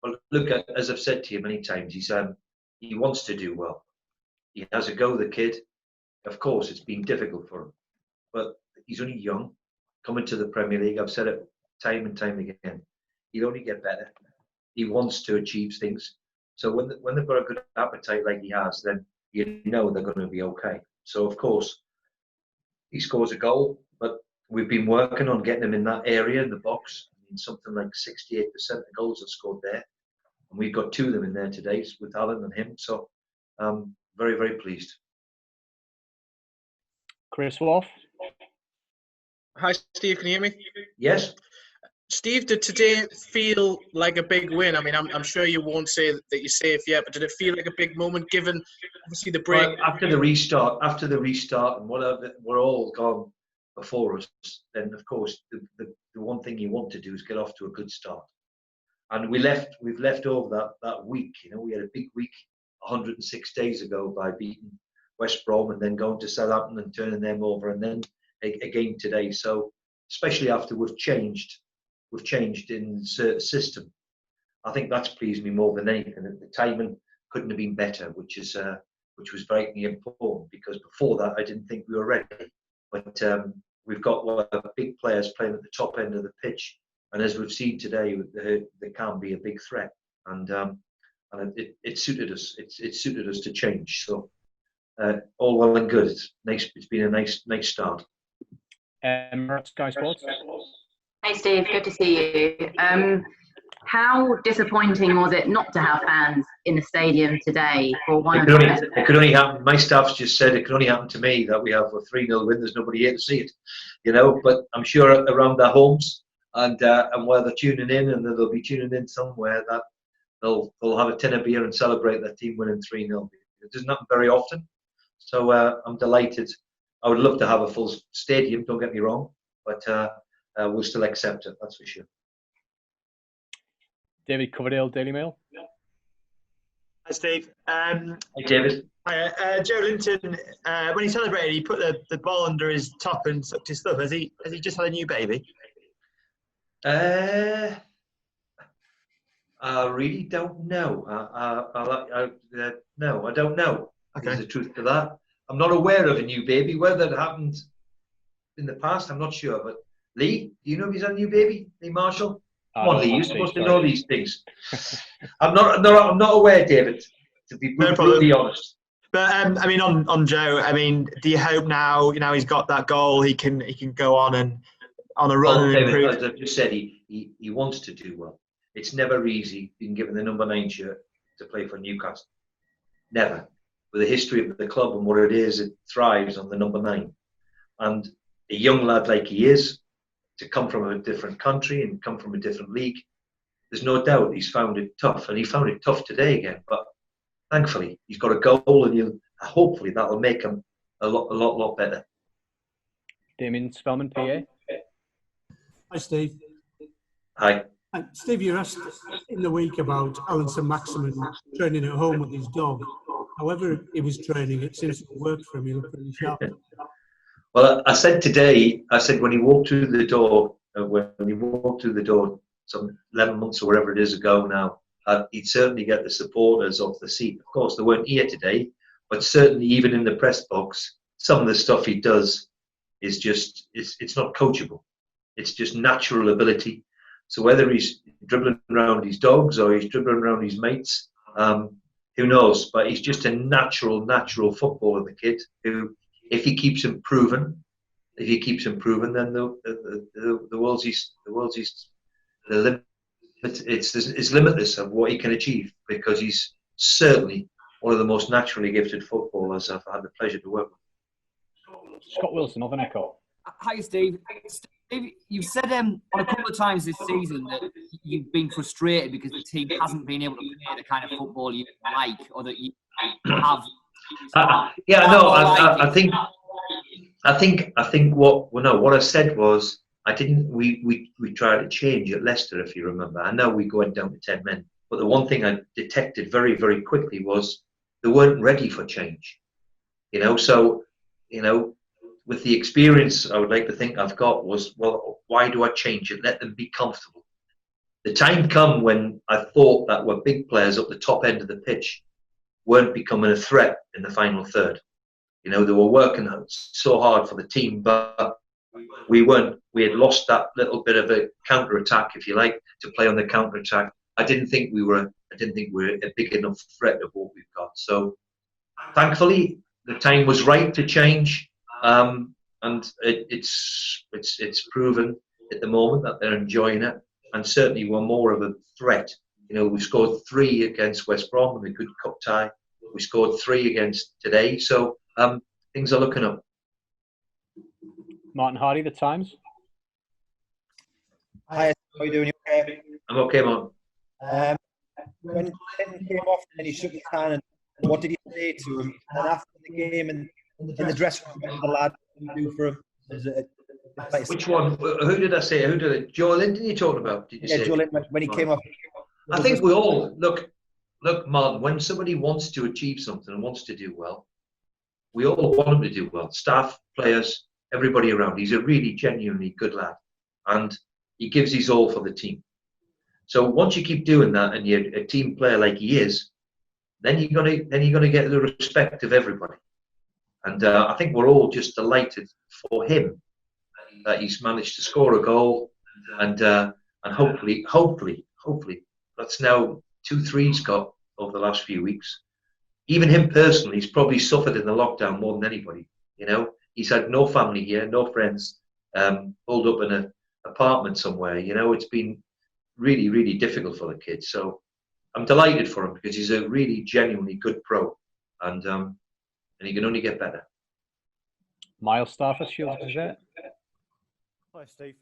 Well, look, as I've said to you many times, he wants to do well. He has a go, the kid. Of course, it's been difficult for him, but he's only young, coming to the Premier League. I've said it time and time again. He'll only get better. He wants to achieve things. So when they've got a good appetite like he has, then you know they're going to be okay. So of course, he scores a goal, but we've been working on getting him in that area in the box. I mean, something like 68% of goals are scored there, and we've got 2 of them in there today with Alan and him. So very, very pleased. Chris Wolf. Hi, Steve. Can you hear me? Yes. Steve, did today feel like a big win? I mean, I'm sure you won't say that you're safe yet, but did it feel like a big moment given, obviously, the break? Well, after the restart, and whatever, we're all gone before us, then of course the one thing you want to do is get off to a good start. And we've left over that week. You know, we had a big week 106 days ago by beating West Brom and then going to Southampton and turning them over, and then a game today. So especially after we've changed in the system, I think that's pleased me more than anything. The timing couldn't have been better, which was very important, because before that I didn't think we were ready. But we've got big players playing at the top end of the pitch, and as we've seen today, they can be a big threat. And it suited us. It suited us to change. So all well and good. It's nice. It's been a nice start. Sky Sports. Hey Steve, good to see you. How disappointing was it not to have fans in the stadium today for one it could only happen. My staff's just said it could only happen to me that we have a 3-0 win. There's nobody here to see it, you know. But I'm sure around their homes and where they're tuning in, and they'll be tuning in somewhere, that they'll have a tin of beer and celebrate their team winning 3-0. It doesn't happen very often, so I'm delighted. I would love to have a full stadium. Don't get me wrong, but we'll still accept it. That's for sure. David Coverdale, Daily Mail. Hi, Steve. Hey, David. Hi, Joe Linton. When he celebrated, he put the ball under his top and sucked his thumb. Has he just had a new baby? I really don't know. No, I don't know. Okay. There's the truth to that. I'm not aware of a new baby. Whether it happened in the past, I'm not sure. But Lee, do you know if he's had a new baby? Lee Marshall? Come on, Lee, you're supposed to know these things. I'm not aware, David, to be brutally honest. But I mean, on Joe, I mean, do you hope now he's got that goal, he can go on and on a run and improve? As I've just said, he wants to do well. It's never easy being given the number 9 shirt to play for Newcastle. Never. With the history of the club and what it is, it thrives on the number 9. And a young lad like he is, to come from a different country and come from a different league, there's no doubt he's found it tough, and he found it tough today again. But thankfully, he's got a goal, and hopefully that'll make him a lot better. Damien Spellman, PA. Hi, Steve. Hi. Steve, you asked in the week about Alan Saint-Maximin training at home with his dog. However he was training, it seems to have worked for him. He looked really sharp. Well, I said today, when he walked through the door, some 11 months or whatever it is ago now, he'd certainly get the supporters off the seat. Of course, they weren't here today, but certainly even in the press box, some of the stuff he does is just, it's not coachable. It's just natural ability. So whether he's dribbling around his dogs or he's dribbling around his mates, who knows? But he's just a natural footballer, the kid, who, if he keeps improving, then the world's the limit. It's limitless of what he can achieve, because he's certainly one of the most naturally gifted footballers I've had the pleasure to work with. Scott Wilson, Northern Echo. Hi, Steve. Steve, you've said on a couple of times this season that you've been frustrated because the team hasn't been able to play the kind of football you like, or that you have. I think what I said was, we tried to change at Leicester, if you remember. I know we went down to 10 men, but the one thing I detected very, very quickly was they weren't ready for change. So with the experience I would like to think I've got was, well, why do I change it? Let them be comfortable. the time come when I thought that our big players up the top end of the pitch weren't becoming a threat in the final third. You know, they were working so hard for the team, but we weren't. We had lost that little bit of a counter attack, if you like, to play on the counter attack. I didn't think we were a big enough threat of what we've got. So, thankfully, the time was right to change, and it's proven at the moment that they're enjoying it, and certainly we're more of a threat. You know, we scored 3 against West Brom in a good cup tie. We scored 3 against today, so things are looking up. Martin Hardy, The Times. Hi, how are you doing? You okay? I'm okay, man. When Clinton came off and he shook his hand, and what did he say to him? And after the game and in the dressing room, the lad, what did you do for him? Which one? Who did I say? Who did it? Joe Linton you talking about? Did you say? Joe Linton, when he came off. I think we all look, Martin. When somebody wants to achieve something and wants to do well, we all want him to do well. Staff, players, everybody around. He's a really genuinely good lad, and he gives his all for the team. So once you keep doing that, and you're a team player like he is, then you're gonna get the respect of everybody. And I think we're all just delighted for him that he's managed to score a goal, and hopefully that's now 2-3 he's got over the last few weeks. Even him personally, he's probably suffered in the lockdown more than anybody. You know, he's had no family here, no friends, holed up in an apartment somewhere. You know, it's been really, really difficult for the kid. So I'm delighted for him because he's a really genuinely good pro, and he can only get better. Miles Stafford, Shield Gazette. Hi, Steve.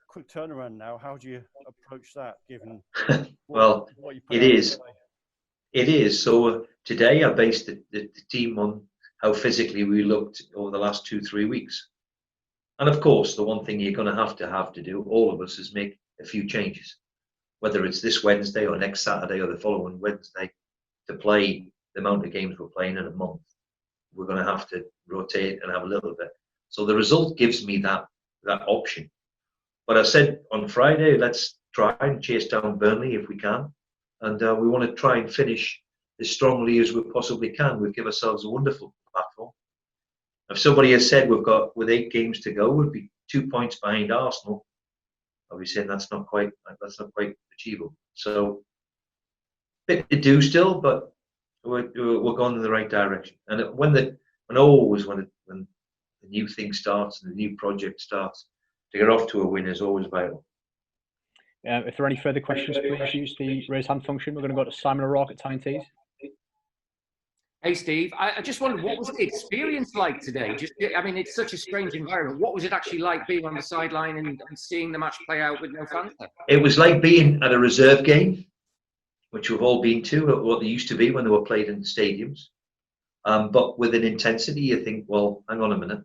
Quick turnaround now. How do you approach that, given well, what you put it out is. today? It is. So today I based the team on how physically we looked over the last 2-3 weeks. And of course, the one thing you're going to have to do, all of us, is make a few changes. Whether it's this Wednesday or next Saturday or the following Wednesday, to play the amount of games we're playing in a month, we're going to have to rotate and have a little bit. So the result gives me that option. But I said on Friday, let's try and chase down Burnley if we can. And we want to try and finish as strongly as we possibly can. We've given ourselves a wonderful platform. If somebody has said with 8 games to go, we'll be 2 points behind Arsenal, I'll be saying that's not quite achievable. So bit to do still, but we're going in the right direction. And when the new thing starts and the new project starts, to get off to a win is always vital. If there are any further questions, please use the raise hand function. We're going to go to Simon O'Rourke at Tyne Tees. Hey, Steve. I just wondered, what was the experience like today? I mean, it's such a strange environment. What was it actually like being on the sideline and seeing the match play out with no fans there? It was like being at a reserve game, which we've all been to, what they used to be when they were played in stadiums. But with an intensity, you think, well, hang on a minute.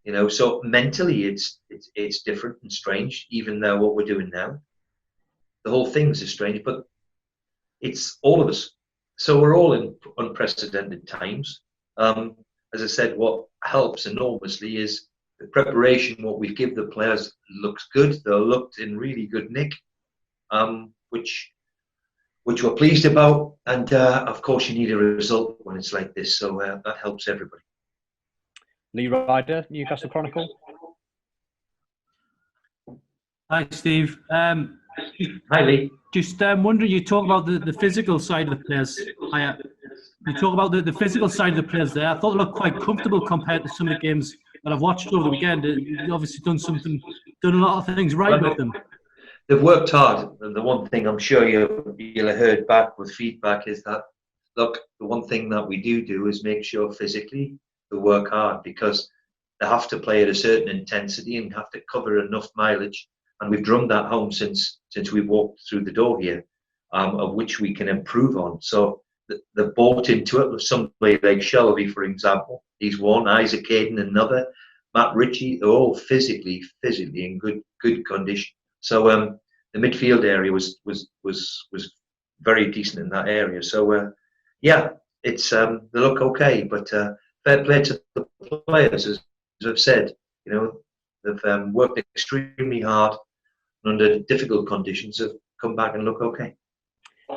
You know, so mentally it's different and strange, even though what we're doing now. The whole thing's strange, but it's all of us. So we're all in unprecedented times. As I said, what helps enormously is the preparation. What we give the players looks good. They looked in really good nick, which we're pleased about. And of course, you need a result when it's like this. So that helps everybody. Lee Ryder, Newcastle Chronicle. Hi, Steve. Hi, Lee. Just wondering, you talk about the physical side of the players. You talk about the physical side of the players there. I thought they looked quite comfortable compared to some of the games that I've watched over the weekend. You've obviously done a lot of things right with them. They've worked hard. And the one thing I'm sure you'll have heard back with feedback is that, look, the one thing that we do is make sure physically they work hard, because they have to play at a certain intensity and have to cover enough mileage. And we've drummed that home since we walked through the door here, of which we can improve on. So they've bought into it. With somebody like Shelby, for example, he's one. Isaac Hayden, another. Matt Ritchie, they're all physically in good condition. So the midfield area was very decent in that area. So yeah, it's they look okay, but fair play to the players, as I've said. You know, they've worked extremely hard under difficult conditions, come back and look okay.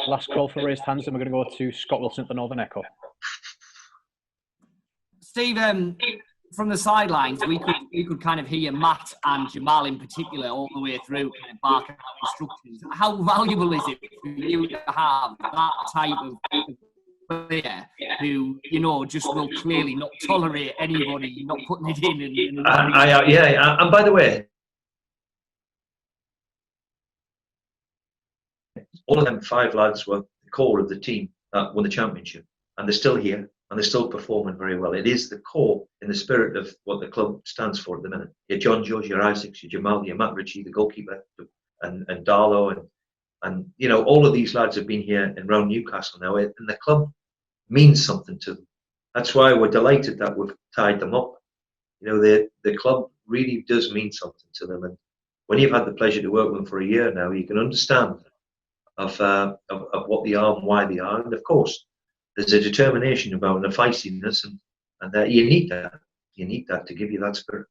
Last call for raised hands, and we're going to go to Scott Wilson at the Northern Echo. Steve, from the sidelines, we could kind of hear Matt and Jamal in particular all the way through, kind of barking out instructions. How valuable is it for you to have that type of player who, you know, just will clearly not tolerate anybody not putting it in? And by the way, all of them 5 lads were the core of the team that won the championship, and they're still here, and they're still performing very well. It is the core in the spirit of what the club stands for at the minute. Your John Joes, your Isaacs, your Jamal, your Matt Ritchie, the goalkeeper, and Darlow, and you know, all of these lads have been here and around Newcastle now, and the club means something to them. That's why we're delighted that we've tied them up. You know, the club really does mean something to them, and when you've had the pleasure to work with them for a year now, you can understand of what they are and why they are. And of course, there's a determination about and a feistiness, and that you need that. You need that to give you that spirit.